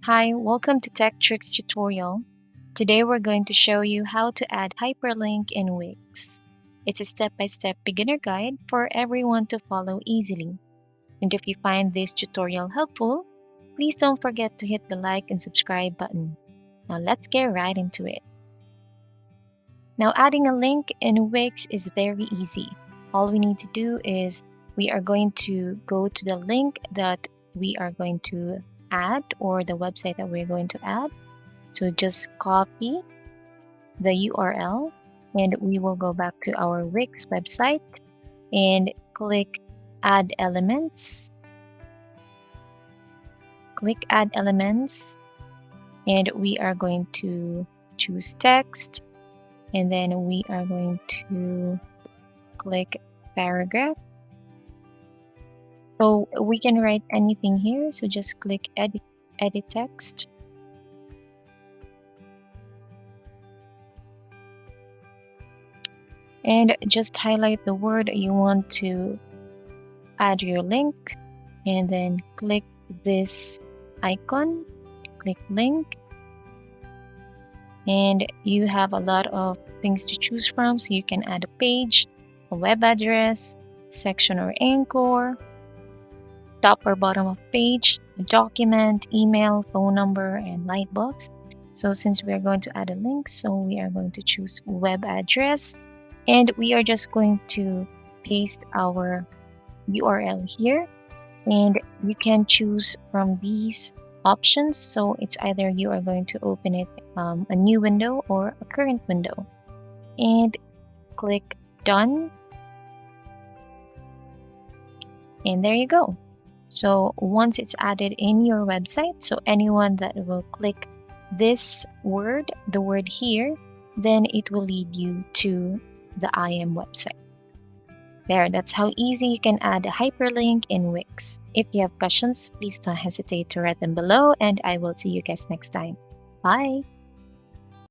Hi, welcome to Tech Tricks tutorial. Today we're going to show you how to add hyperlink in Wix. It's a step-by-step beginner guide for everyone to follow easily. And if you find this tutorial helpful, please don't forget to hit the like and subscribe button. Now let's get right into it. Now adding a link in Wix is very easy. All we need to do is we are going to go to the link that we are going to add or the website that we're going to add. So just copy the URL and we will go back to our Wix website and click add elements. Click add elements and we are going to choose text and then we are going to click paragraph. So we can write anything here. So just click edit text. And just highlight the word you want to add your link and then click this icon, click link, and you have a lot of things to choose from. So you can add a page, a web address, section or anchor, top or bottom of page, a document, email, phone number, and lightbox. So since we are going to add a link, so we are going to choose web address and we are just going to paste our URL here and you can choose from these options. So it's either you are going to open it a new window or a current window and click done and there you go. So once it's added in your website, so anyone that will click this word, the word here, then it will lead you to the IM website. There, that's how easy you can add a hyperlink in Wix. If you have questions, please don't hesitate to write them below and I will see you guys next time. Bye!